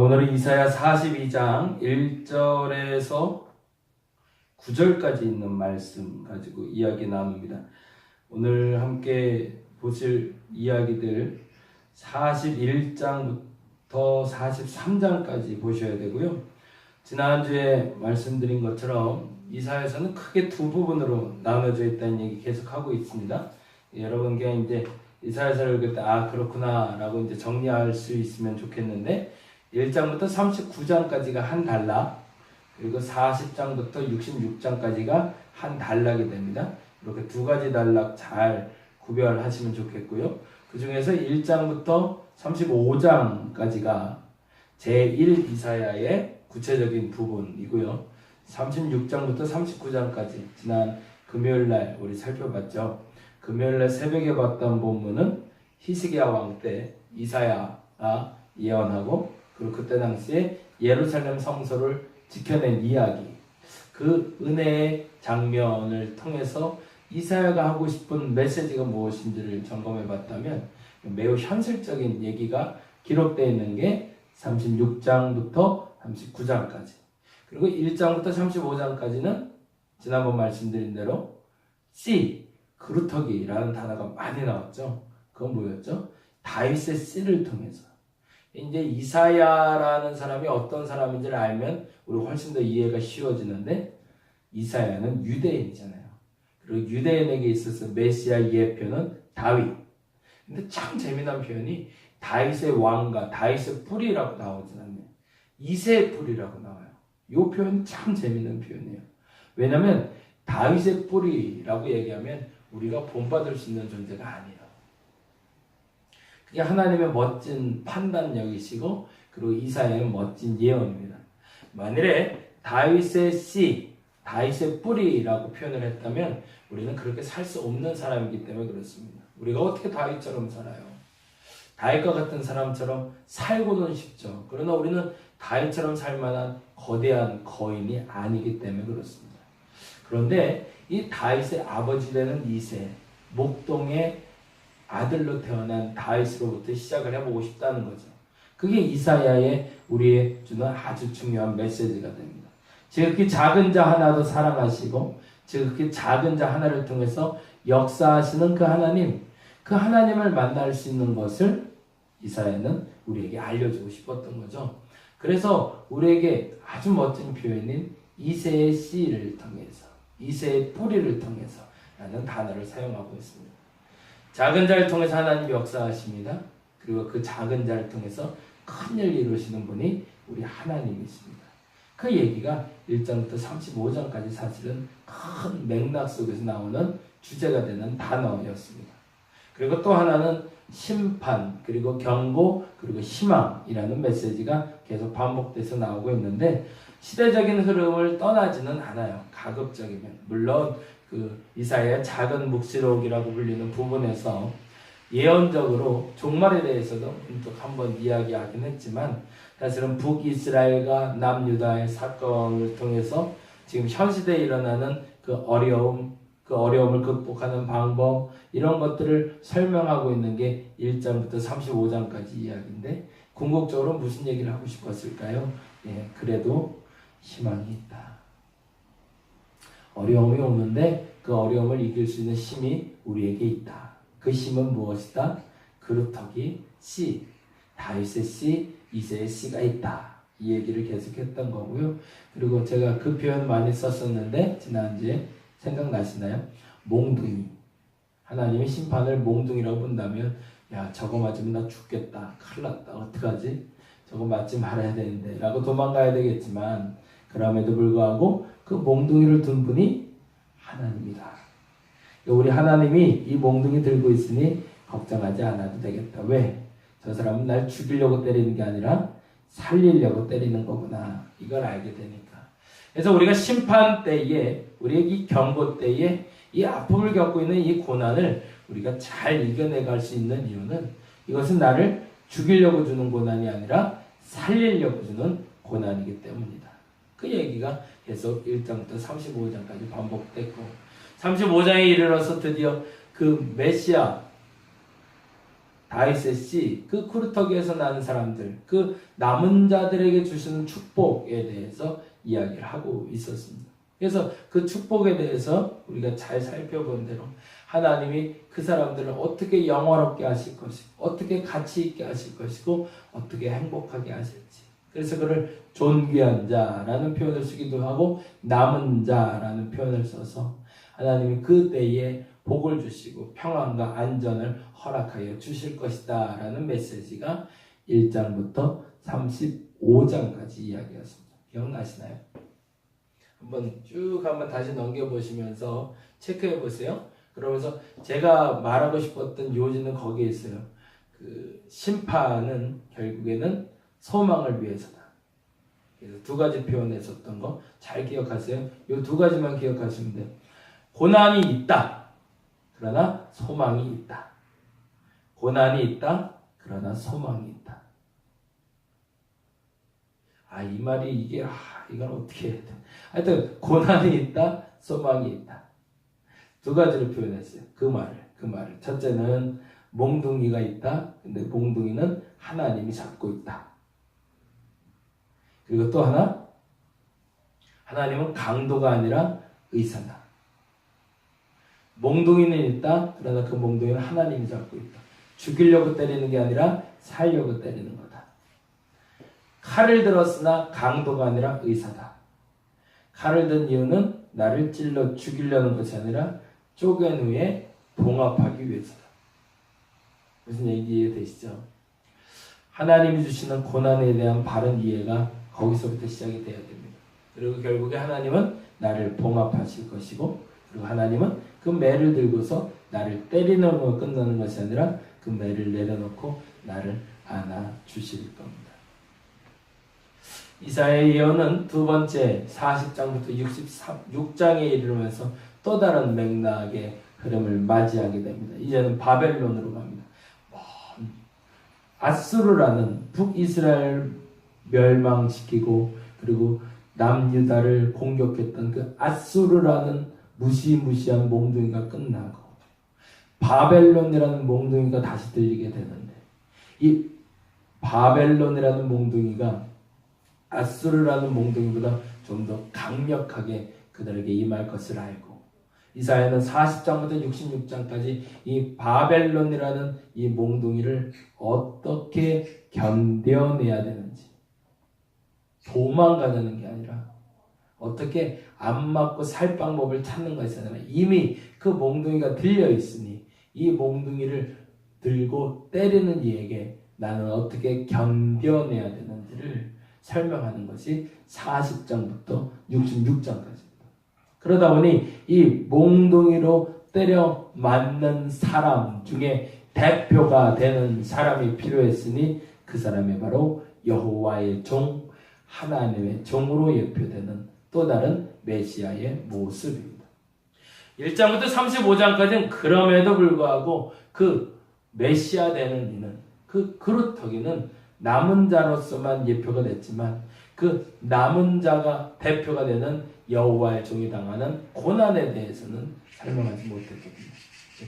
오늘은 이사야 42장 1절에서 9절까지 있는 말씀 가지고 이야기 나눕니다. 오늘 함께 보실 이야기들 41장부터 43장까지 보셔야 되고요. 지난주에 말씀드린 것처럼 이사야서는 크게 두 부분으로 나눠져 있다는 얘기 계속하고 있습니다. 여러분께 이제 이사야서를 읽을 때 그렇구나 라고 이제 정리할 수 있으면 좋겠는데 1장부터 39장까지가 한 단락, 그리고 40장부터 66장까지가 한 단락이 됩니다. 이렇게 두 가지 단락 잘 구별하시면 좋겠고요. 그 중에서 1장부터 35장까지가 제1 이사야의 구체적인 부분이고요. 36장부터 39장까지 지난 금요일날 우리 살펴봤죠. 금요일날 새벽에 봤던 본문은 히스기야 왕 때 이사야가 예언하고, 그리고 그때 당시에 예루살렘 성소를 지켜낸 이야기, 그 은혜의 장면을 통해서 이사야가 하고 싶은 메시지가 무엇인지를 점검해 봤다면 매우 현실적인 얘기가 기록되어 있는 게 36장부터 39장까지, 그리고 1장부터 35장까지는 지난번 말씀드린 대로 씨, 그루터기라는 단어가 많이 나왔죠. 그건 뭐였죠? 다윗의 씨를 통해서. 이제 이사야라는 사람이 어떤 사람인지를 알면 우리 훨씬 더 이해가 쉬워지는데, 이사야는 유대인이잖아요. 그리고 유대인에게 있어서 메시아 예표는 다윗. 근데 참 재미난 표현이 다윗의 왕과 다윗의 뿌리라고 나오진 않네요. 이새의 뿌리라고 나와요. 이 표현 참 재미난 표현이에요. 왜냐하면 다윗의 뿌리라고 얘기하면 우리가 본받을 수 있는 존재가 아니에요. 그게 하나님의 멋진 판단력이시고, 그리고 이사야의 멋진 예언입니다. 만일에 다윗의 씨, 다윗의 뿌리라고 표현을 했다면 우리는 그렇게 살 수 없는 사람이기 때문에 그렇습니다. 우리가 어떻게 다윗처럼 살아요? 다윗과 같은 사람처럼 살고는 싶죠. 그러나 우리는 다윗처럼 살 만한 거대한 거인이 아니기 때문에 그렇습니다. 그런데 이 다윗의 아버지 되는 이새, 목동의 아들로 태어난 다윗으로부터 시작을 해보고 싶다는 거죠. 그게 이사야의 우리의 주는 아주 중요한 메시지가 됩니다. 지극히 작은 자 하나도 사랑하시고 지극히 작은 자 하나를 통해서 역사하시는 그 하나님, 그 하나님을 만날 수 있는 것을 이사야는 우리에게 알려주고 싶었던 거죠. 그래서 우리에게 아주 멋진 표현인 이새의 씨를 통해서, 이새의 뿌리를 통해서 라는 단어를 사용하고 있습니다. 작은 자를 통해서 하나님이 역사하십니다. 그리고 그 작은 자를 통해서 큰 일 이루시는 분이 우리 하나님이십니다. 그 얘기가 1장부터 35장까지 사실은 큰 맥락 속에서 나오는 주제가 되는 단어였습니다. 그리고 또 하나는 심판, 그리고 경고, 그리고 희망이라는 메시지가 계속 반복돼서 나오고 있는데, 시대적인 흐름을 떠나지는 않아요. 가급적이면. 물론 그 이사야의 작은 묵시록이라고 불리는 부분에서 예언적으로 종말에 대해서도 한번 이야기하긴 했지만, 사실은 북이스라엘과 남유다의 사건을 통해서 지금 현 시대에 일어나는 그 어려움을 극복하는 방법, 이런 것들을 설명하고 있는 게 1장부터 35장까지 이야기인데, 궁극적으로 무슨 얘기를 하고 싶었을까요? 그래도 희망이 있다. 어려움이 오는데 그 어려움을 이길 수 있는 힘이 우리에게 있다. 그 힘은 무엇이다? 그루터기 씨, 다윗의 씨, 이새의 씨가 있다. 이 얘기를 계속했던 거고요. 그리고 제가 그 표현 많이 썼었는데 지난주에 생각나시나요? 몽둥이. 하나님의 심판을 몽둥이라고 본다면, 야, 저거 맞으면 나 죽겠다, 큰일 났다, 어떡하지? 저거 맞지 말아야 되는데 라고 도망가야 되겠지만, 그럼에도 불구하고 그 몽둥이를 둔 분이 하나님이다. 우리 하나님이 이 몽둥이 들고 있으니 걱정하지 않아도 되겠다. 왜? 저 사람은 날 죽이려고 때리는 게 아니라 살리려고 때리는 거구나. 이걸 알게 되니까. 그래서 우리가 심판 때에, 우리의 이 경고 때에 이 아픔을 겪고 있는 이 고난을 우리가 잘 이겨내갈 수 있는 이유는, 이것은 나를 죽이려고 주는 고난이 아니라 살리려고 주는 고난이기 때문이다. 그 얘기가 계속 1장부터 35장까지 반복됐고, 35장에 이르러서 드디어 그 메시아 다윗의 씨, 그 쿠르터기에서 나는 사람들, 그 남은 자들에게 주시는 축복에 대해서 이야기를 하고 있었습니다. 그래서 그 축복에 대해서 우리가 잘 살펴본 대로 하나님이 그 사람들을 어떻게 영화롭게 하실 것이고 어떻게 가치 있게 하실 것이고 어떻게 행복하게 하실지, 그래서 그를 존귀한 자라는 표현을 쓰기도 하고 남은 자라는 표현을 써서 하나님이 그 때에 복을 주시고 평안과 안전을 허락하여 주실 것이다 라는 메시지가 1장부터 35장까지 이야기였습니다. 기억나시나요? 한번 다시 넘겨보시면서 체크해 보세요. 그러면서 제가 말하고 싶었던 요지는 거기에 있어요. 그 심판은 결국에는 소망을 위해서다. 그래서 두 가지 표현했었던 거 잘 기억하세요. 이 두 가지만 기억하시면 돼요. 고난이 있다. 그러나 소망이 있다. 고난이 있다. 그러나 소망이 있다. 이 말이 이건 어떻게 해야 돼? 하여튼 고난이 있다. 소망이 있다. 두 가지로 표현했어요. 그 말을. 첫째는 몽둥이가 있다. 근데 몽둥이는 하나님이 잡고 있다. 그리고 또 하나, 하나님은 강도가 아니라 의사다. 몽둥이는 있다. 그러나 그 몽둥이는 하나님이 잡고 있다. 죽이려고 때리는 게 아니라 살려고 때리는 거다. 칼을 들었으나 강도가 아니라 의사다. 칼을 든 이유는 나를 찔러 죽이려는 것이 아니라 쪼갠 후에 봉합하기 위해서다. 무슨 얘기 이해되시죠? 하나님이 주시는 고난에 대한 바른 이해가 거기서부터 시작이 돼야 됩니다. 그리고 결국에 하나님은 나를 봉합하실 것이고, 그리고 하나님은 그 매를 들고서 나를 때리는 거 끝나는 것이 아니라 그 매를 내려놓고 나를 안아주실 겁니다. 이사야의 예언은 두 번째 40장부터 66장에 이르면서 또 다른 맥락의 흐름을 맞이하게 됩니다. 이제는 바벨론으로 갑니다. 아수르라는 북이스라엘 멸망시키고 그리고 남유다를 공격했던 그 아수르라는 무시무시한 몽둥이가 끝나고 바벨론이라는 몽둥이가 다시 들리게 되는데, 이 바벨론이라는 몽둥이가 아수르라는 몽둥이보다 좀 더 강력하게 그들에게 임할 것을 알고, 이사야는 40장부터 66장까지 이 바벨론이라는 이 몽둥이를 어떻게 견뎌내야 되는지, 도망가자는 게 아니라 어떻게 안 맞고 살 방법을 찾는 것이 아니라 이미 그 몽둥이가 들려 있으니 이 몽둥이를 들고 때리는 이에게 나는 어떻게 견뎌내야 되는지를 설명하는 것이 40장부터 66장까지입니다. 그러다 보니 이 몽둥이로 때려 맞는 사람 중에 대표가 되는 사람이 필요했으니 그 사람이 바로 여호와의 종, 하나님의 종으로 예표되는 또 다른 메시아의 모습입니다. 1장부터 35장까지는 그럼에도 불구하고 그 메시아 되는 이는, 그 그루터기는 남은 자로서만 예표가 됐지만 그 남은 자가 대표가 되는 여호와의 종이 당하는 고난에 대해서는 설명하지 못했거든요.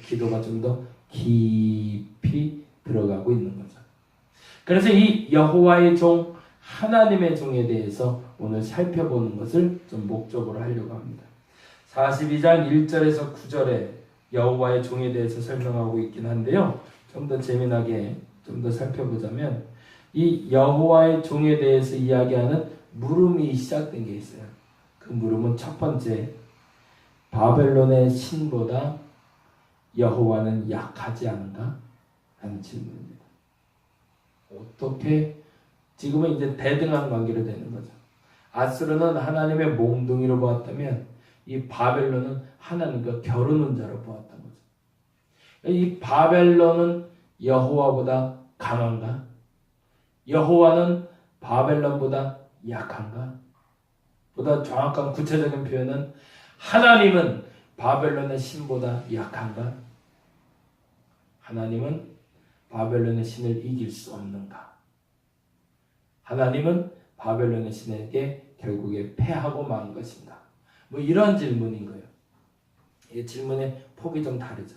기도가 좀 더 깊이 들어가고 있는 거죠. 그래서 이 여호와의 종, 하나님의 종에 대해서 오늘 살펴보는 것을 좀 목적으로 하려고 합니다. 42장 1절에서 9절에 여호와의 종에 대해서 설명하고 있긴 한데요. 좀 더 재미나게 좀 더 살펴보자면 이 여호와의 종에 대해서 이야기하는 물음이 시작된 게 있어요. 그 물음은 첫 번째, 바벨론의 신보다 여호와는 약하지 않은가? 하는 질문입니다. 어떻게? 지금은 이제 대등한 관계로 되는 거죠. 아수르는 하나님의 몽둥이로 보았다면 이 바벨론은 하나님과 겨루는 자로 보았던 거죠. 이 바벨론은 여호와보다 강한가? 여호와는 바벨론보다 약한가? 보다 정확한 구체적인 표현은 하나님은 바벨론의 신보다 약한가? 하나님은 바벨론의 신을 이길 수 없는가? 하나님은 바벨론의 신에게 결국에 패하고 만 것인가? 뭐 이런 질문인 거예요. 이 질문의 폭이 좀 다르죠.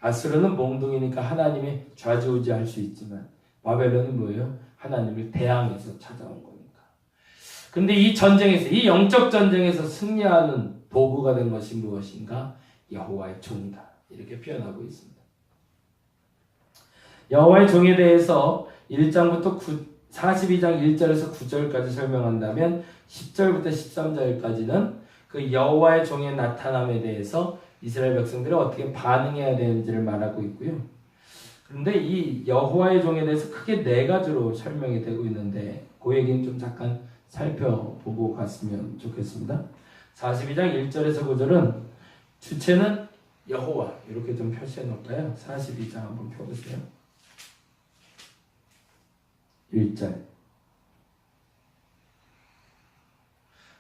아수르는 몽둥이니까 하나님이 좌지우지할 수 있지만 바벨론은 뭐예요? 하나님을 대항해서 찾아온 거니까. 근데 이 전쟁에서, 이 영적 전쟁에서 승리하는 도구가 된 것이 무엇인가? 여호와의 종이다. 이렇게 표현하고 있습니다. 여호와의 종에 대해서 1장부터 42장 1절에서 9절까지 설명한다면 10절부터 13절까지는 그 여호와의 종의 나타남에 대해서 이스라엘 백성들이 어떻게 반응해야 되는지를 말하고 있고요. 그런데 이 여호와의 종에 대해서 크게 네 가지로 설명이 되고 있는데 그 얘기는 좀 잠깐 살펴보고 갔으면 좋겠습니다. 42장 1절에서 9절은 주체는 여호와 이렇게 좀 표시해 놓을까요? 42장 한번 펴보세요. 1절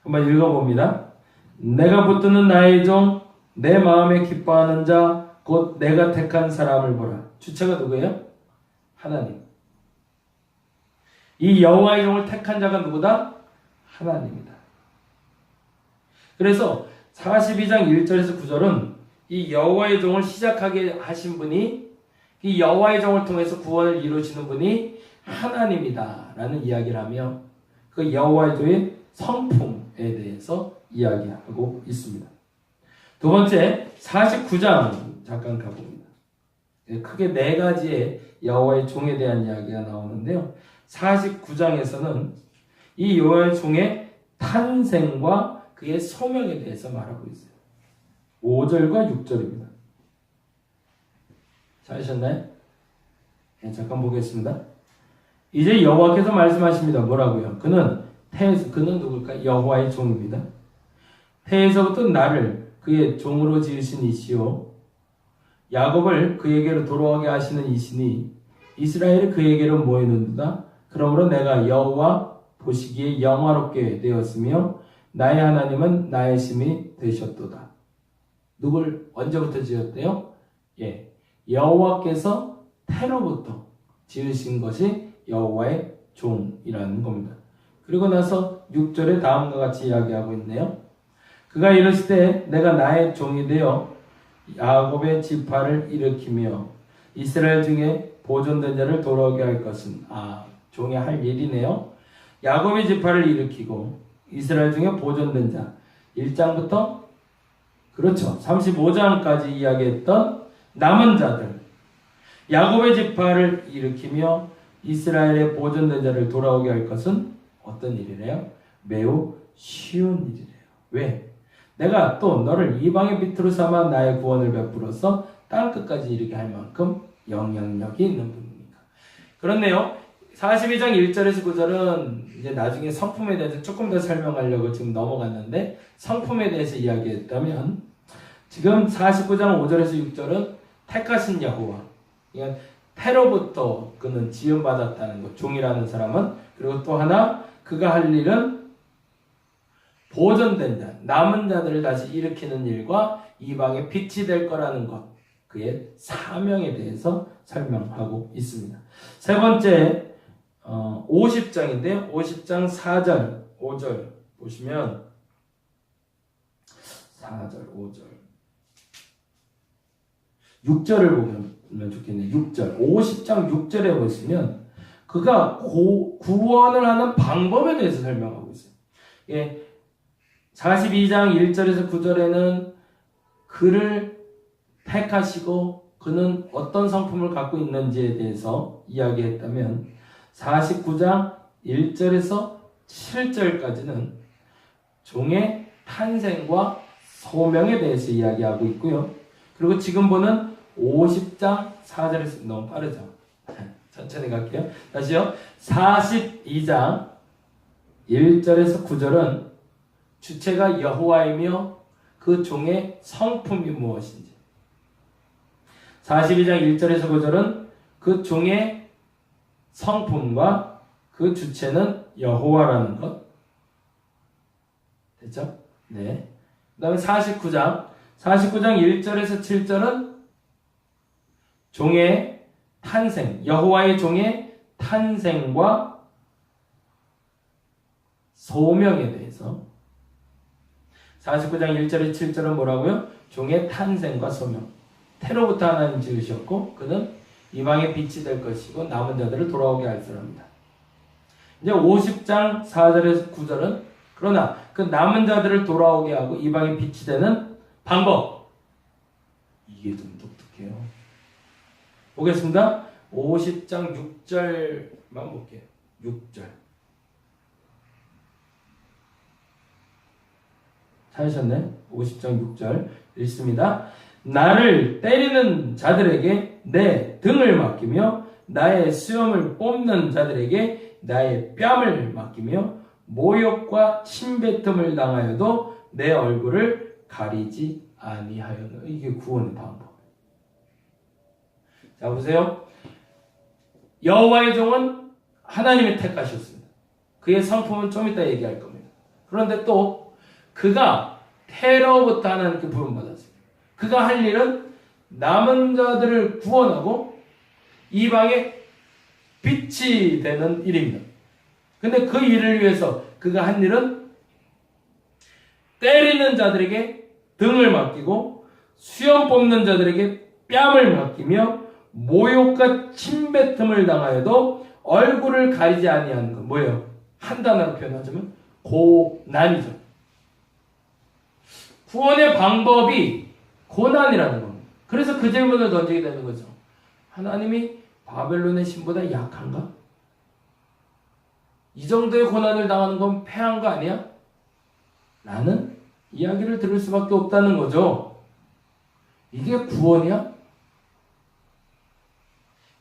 한번 읽어봅니다. 내가 붙드는 나의 종 내 마음에 기뻐하는 자 곧 내가 택한 사람을 보라. 주체가 누구예요? 하나님. 이 여호와의 종을 택한 자가 누구다? 하나님이다. 그래서 42장 1절에서 9절은 이 여호와의 종을 시작하게 하신 분이, 이 여호와의 종을 통해서 구원을 이루시는 분이 하나님이다 라는 이야기를 하며 그 여호와의 종의 성품에 대해서 이야기하고 있습니다. 두 번째 49장 잠깐 가봅니다. 크게 네 가지의 여호와의 종에 대한 이야기가 나오는데요. 49장에서는 이 여호와의 종의 탄생과 그의 소명에 대해서 말하고 있어요. 5절과 6절입니다. 찾으셨나요? 네, 잠깐 보겠습니다. 이제 여호와께서 말씀하십니다. 뭐라고요? 그는 누굴까? 여호와의 종입니다. 태에서부터 나를 그의 종으로 지으신 이시요 야곱을 그에게로 돌아오게 하시는 이시니 이스라엘이 그에게로 모이는도다. 그러므로 내가 여호와 보시기에 영화롭게 되었으며 나의 하나님은 나의 심이 되셨도다. 누굴 언제부터 지었대요? 여호와께서 태로부터 지으신 것이 여호와의 종이라는 겁니다. 그리고 나서 6절에 다음과 같이 이야기하고 있네요. 그가 이르실 때 내가 나의 종이 되어 야곱의 지파를 일으키며 이스라엘 중에 보존된 자를 돌아오게 할 것은 종이 할 일이네요. 야곱의 지파를 일으키고 이스라엘 중에 보존된 자 1장부터 그렇죠 35장까지 이야기했던 남은 자들 야곱의 지파를 일으키며 이스라엘의 보존된 자를 돌아오게 할 것은 어떤 일이래요? 매우 쉬운 일이래요. 왜? 내가 또 너를 이방의 빛으로 삼아 나의 구원을 베풀어서 땅끝까지 이르게 할 만큼 영향력이 있는 분이니까. 그렇네요. 42장 1절에서 9절은 이제 나중에 성품에 대해서 조금 더 설명하려고 지금 넘어갔는데 성품에 대해서 이야기했다면 지금 49장 5절에서 6절은 택하신 여호와 그러니까 태로부터 그는 지음받았다는 것 종이라는 사람은 그리고 또 하나 그가 할 일은 보존된 자, 남은 자들을 다시 일으키는 일과 이방의 빛이 될 거라는 것, 그의 사명에 대해서 설명하고 있습니다. 세 번째, 50장인데요. 50장 4절, 5절 보시면 4절, 5절 6절을 보면 좋겠네요. 6절, 50장 6절에 보시면 그가 구원을 하는 방법에 대해서 설명하고 있어요. 42장 1절에서 9절에는 그를 택하시고 그는 어떤 성품을 갖고 있는지에 대해서 이야기했다면 49장 1절에서 7절까지는 종의 탄생과 소명에 대해서 이야기하고 있고요. 그리고 지금 보는 50장 4절에서 너무 빠르죠. 천천히 갈게요. 다시요. 42장 1절에서 9절은 주체가 여호와이며 그 종의 성품이 무엇인지 42장 1절에서 9절은 그 종의 성품과 그 주체는 여호와라는 것 됐죠? 네. 그 다음에 49장 1절에서 7절은 종의 탄생 여호와의 종의 탄생과 소명에 대해서 49장 1절에 7절은 뭐라고요? 종의 탄생과 소명. 태로부터 하나님 지으셨고 그는 이방의 빛이 될 것이고 남은 자들을 돌아오게 할 사람이다. 이제 50장 4절에서 9절은 그러나 그 남은 자들을 돌아오게 하고 이방의 빛이 되는 방법. 이게 좀 독특해요. 보겠습니다. 50장 6절만 볼게요. 6절. 찾으셨네? 50장 6절 읽습니다. 나를 때리는 자들에게 내 등을 맡기며 나의 수염을 뽑는 자들에게 나의 뺨을 맡기며 모욕과 침뱉음을 당하여도 내 얼굴을 가리지 아니하여는. 이게 구원의 방법. 자, 보세요. 여호와의 종은 하나님이 택하셨습니다. 그의 성품은 좀 이따 얘기할 겁니다. 그런데 또 그가 테러부터 하나님께 부름받았어요. 그가 할 일은 남은 자들을 구원하고 이방의 빛이 되는 일입니다. 근데 그 일을 위해서 그가 한 일은 때리는 자들에게 등을 맡기고 수염 뽑는 자들에게 뺨을 맡기며 모욕과 침뱉음을 당하여도 얼굴을 가리지 아니하는 것. 뭐예요? 한 단어로 표현하자면 고난이죠. 구원의 방법이 고난이라는 겁니다. 그래서 그 질문을 던지게 되는 거죠. 하나님이 바벨론의 신보다 약한가? 이 정도의 고난을 당하는 건 패한 거 아니야? 라는 이야기를 들을 수밖에 없다는 거죠. 이게 구원이야?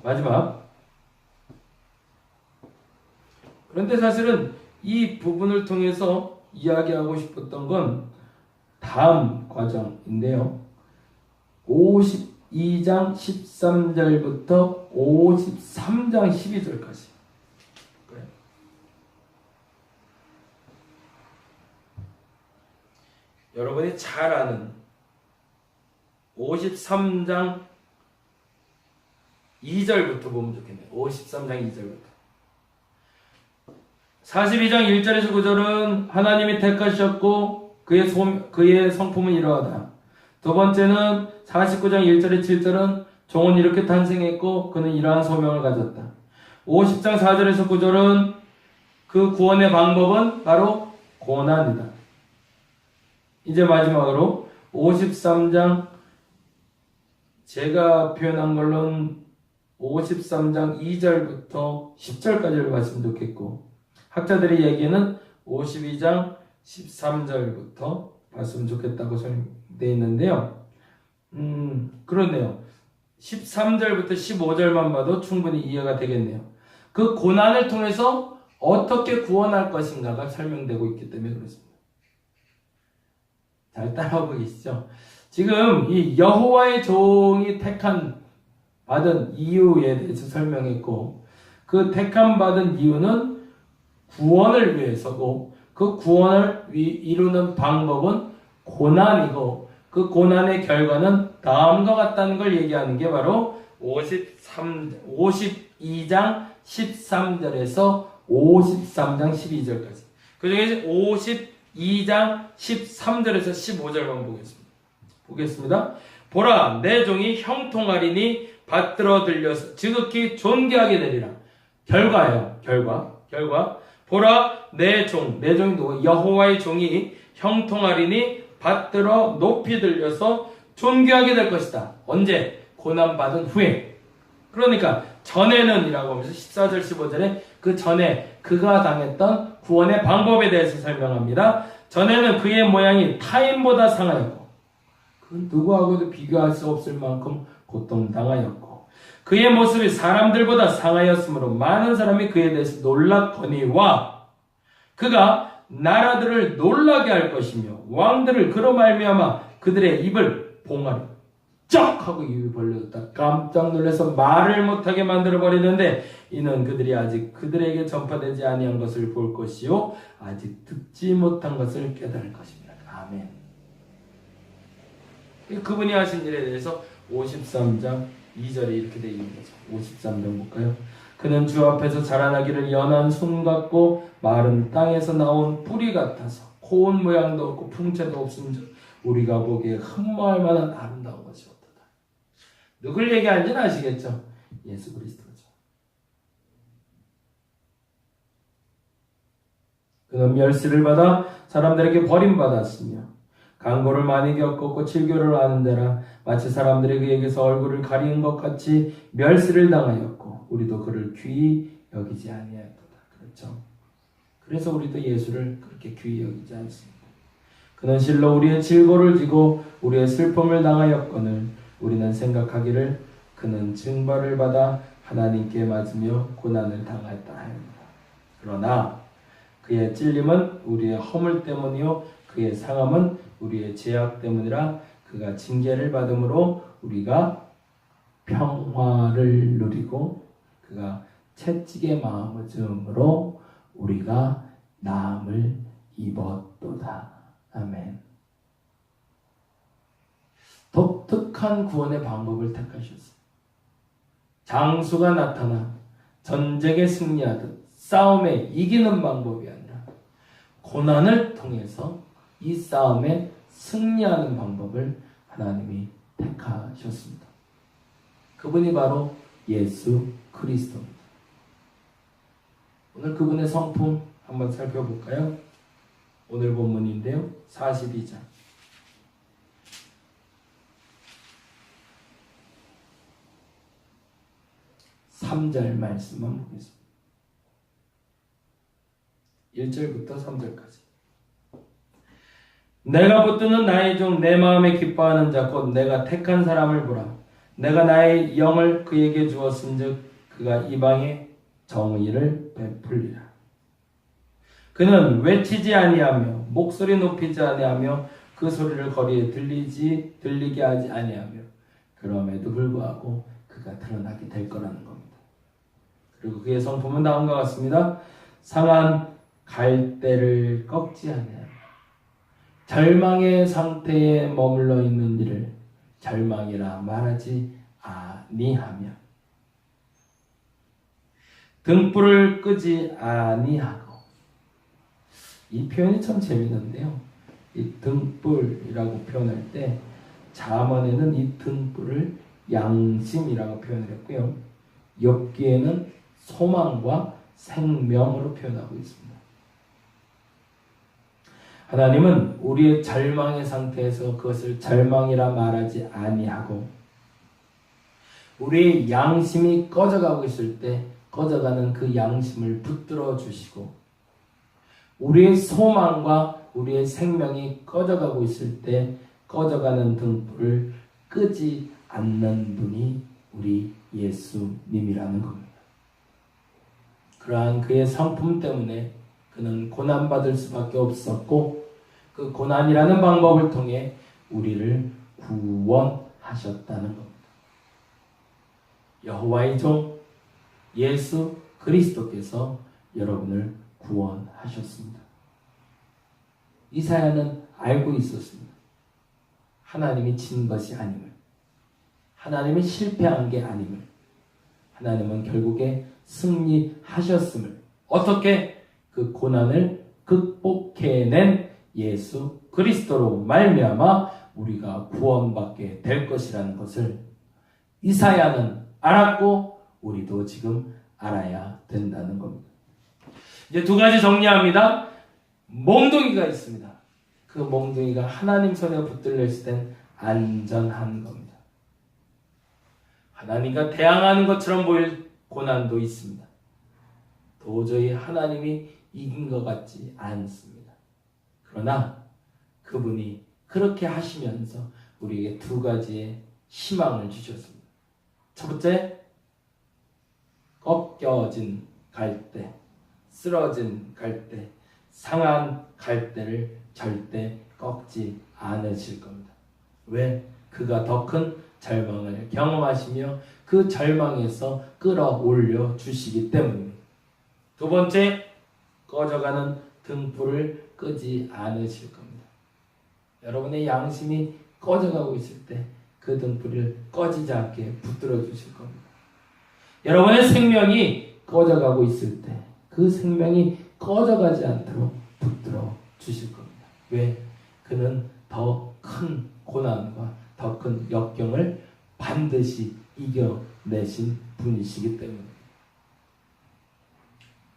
마지막. 그런데 사실은 이 부분을 통해서 이야기하고 싶었던 건 다음 과정인데요. 52장 13절부터 53장 12절까지. 여러분이 잘 아는 53장 2절부터 보면 좋겠네요. 53장 2절부터. 42장 1절에서 9절은 하나님이 택하셨고 그의 성품은 이러하다. 두 번째는 49장 1절에 7절은 종은 이렇게 탄생했고 그는 이러한 소명을 가졌다. 50장 4절에서 9절은 그 구원의 방법은 바로 고난이다. 이제 마지막으로 53장 제가 표현한 걸로는 53장 2절부터 10절까지를 봤으면 좋겠고 학자들의 얘기는 52장 13절부터 봤으면 좋겠다고 설명되어 있는데요. 그렇네요. 13절부터 15절만 봐도 충분히 이해가 되겠네요. 그 고난을 통해서 어떻게 구원할 것인가가 설명되고 있기 때문에 그렇습니다. 잘 따라오고 계시죠? 지금 이 여호와의 종이 받은 이유에 대해서 설명했고 그 택함 받은 이유는 구원을 위해서고 그 구원을 이루는 방법은 고난이고 그 고난의 결과는 다음과 같다는 걸 얘기하는 게 바로 52장 13절에서 53장 12절까지. 그 중에 52장 13절에서 15절만 보겠습니다. 보라, 내 종이 형통하리니 받들어 들려서 지극히 존귀하게 되리라. 결과예요. 결과. 보라, 내 종이 누구? 여호와의 종이 형통하리니 받들어 높이 들려서 존귀하게 될 것이다. 언제? 고난받은 후에. 그러니까 전에는 이라고 하면서 14절 15절에 그 전에 그가 당했던 구원의 방법에 대해서 설명합니다. 전에는 그의 모양이 타인보다 상하였고 그 누구하고도 비교할 수 없을 만큼 고통당하였고 그의 모습이 사람들보다 상하였으므로 많은 사람이 그에 대해서 놀랐거니와 그가 나라들을 놀라게 할 것이며 왕들을 그로 말미암아 그들의 입을 봉하리 쩍 하고 입이 벌려졌다 깜짝 놀라서 말을 못하게 만들어 버리는데 이는 그들이 아직 그들에게 전파되지 아니한 것을 볼 것이요 아직 듣지 못한 것을 깨달을 것입니다. 아멘. 그분이 하신 일에 대해서 53장 2절에 이렇게 되어 있는 거죠. 53장 볼까요? 그는 주 앞에서 자라나기를 연한 손 같고 마른 땅에서 나온 뿌리 같아서 고운 모양도 없고 풍채도 없음즉 우리가 보기에 흠모할 만한 아름다운 것이 없다. 누굴 얘기하는지는 아시겠죠? 예수 그리스도죠. 그는 멸시를 받아 사람들에게 버림받았으며 강고를 많이 겪었고 질교를 하는 데라 마치 사람들이 그에게서 얼굴을 가리는 것 같이 멸시를 당하였고 우리도 그를 귀히 여기지 아니하였도다. 그렇죠. 그래서 우리도 예수를 그렇게 귀히 여기지 않습니다. 그는 실로 우리의 질고를 지고 우리의 슬픔을 당하였거늘 우리는 생각하기를 그는 징벌을 받아 하나님께 맞으며 고난을 당하였다 하였다. 그러나 그의 찔림은 우리의 허물 때문이요 그의 상함은 우리의 죄악 때문이라. 그가 징계를 받음으로 우리가 평화를 누리고 그가 채찍의 마음을 줌으로 우리가 나음을 입었도다. 아멘. 독특한 구원의 방법을 택하셨어요. 장수가 나타나 전쟁에 승리하듯 싸움에 이기는 방법이 아니라 고난을 통해서 이 싸움에 승리하는 방법을 하나님이 택하셨습니다. 그분이 바로 예수 그리스도입니다. 오늘 그분의 성품 한번 살펴볼까요? 오늘 본문인데요. 42장 3절 말씀만 보겠습니다. 1절부터 3절까지. 내가 붙드는 나의 종 내 마음에 기뻐하는 자 곧 내가 택한 사람을 보라. 내가 나의 영을 그에게 주었은즉 그가 이방에 정의를 베풀리라. 그는 외치지 아니하며 목소리 높이지 아니하며 그 소리를 거리에 들리게 하지 아니하며 그럼에도 불구하고 그가 드러나게 될 거라는 겁니다. 그리고 그의 성품은 다음과 같습니다. 상한 갈대를 꺾지 아니하며 절망의 상태에 머물러 있는 이를 절망이라 말하지 아니하며 등불을 끄지 아니하고. 이 표현이 참 재밌는데요. 이 등불이라고 표현할 때 잠언에는 이 등불을 양심이라고 표현을 했고요. 엽기에는 소망과 생명으로 표현하고 있습니다. 하나님은 우리의 절망의 상태에서 그것을 절망이라 말하지 아니하고 우리의 양심이 꺼져가고 있을 때 꺼져가는 그 양심을 붙들어 주시고 우리의 소망과 우리의 생명이 꺼져가고 있을 때 꺼져가는 등불을 끄지 않는 분이 우리 예수님이라는 겁니다. 그러한 그의 성품 때문에 그는 고난받을 수밖에 없었고 그 고난이라는 방법을 통해 우리를 구원하셨다는 겁니다. 여호와의 종 예수 그리스도께서 여러분을 구원하셨습니다. 이사야는 알고 있었습니다. 하나님이 진 것이 아님을, 하나님이 실패한 게 아님을, 하나님은 결국에 승리하셨음을, 어떻게 그 고난을 극복해낸 예수 그리스도로 말미암아 우리가 구원받게 될 것이라는 것을 이사야는 알았고 우리도 지금 알아야 된다는 겁니다. 이제 두 가지 정리합니다. 몽둥이가 있습니다. 그 몽둥이가 하나님 손에 붙들려 있을 땐 안전한 겁니다. 하나님과 대항하는 것처럼 보일 고난도 있습니다. 도저히 하나님이 이긴 것 같지 않습니다. 그러나 그분이 그렇게 하시면서 우리에게 두 가지의 희망을 주셨습니다. 첫 번째, 꺾여진 갈대, 쓰러진 갈대, 상한 갈대를 절대 꺾지 않으실 겁니다. 왜? 그가 더 큰 절망을 경험하시며 그 절망에서 끌어올려 주시기 때문입니다. 두 번째, 꺼져가는 등불을 끄지 않으실 겁니다. 여러분의 양심이 꺼져가고 있을 때 그 등불을 꺼지지 않게 붙들어 주실 겁니다. 여러분의 생명이 꺼져가고 있을 때 그 생명이 꺼져가지 않도록 붙들어 주실 겁니다. 왜? 그는 더 큰 고난과 더 큰 역경을 반드시 이겨내신 분이시기 때문에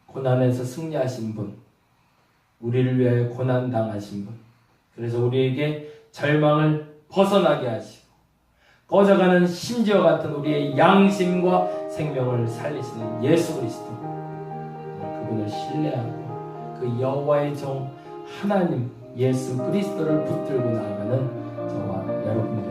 고난에서 승리하신 분, 우리를 위하여 고난 당하신 분, 그래서 우리에게 절망을 벗어나게 하시고 꺼져가는 심지어 같은 우리의 양심과 생명을 살리시는 예수 그리스도, 그분을 신뢰하고 그 여호와의 종 하나님 예수 그리스도를 붙들고 나아가는 저와 여러분들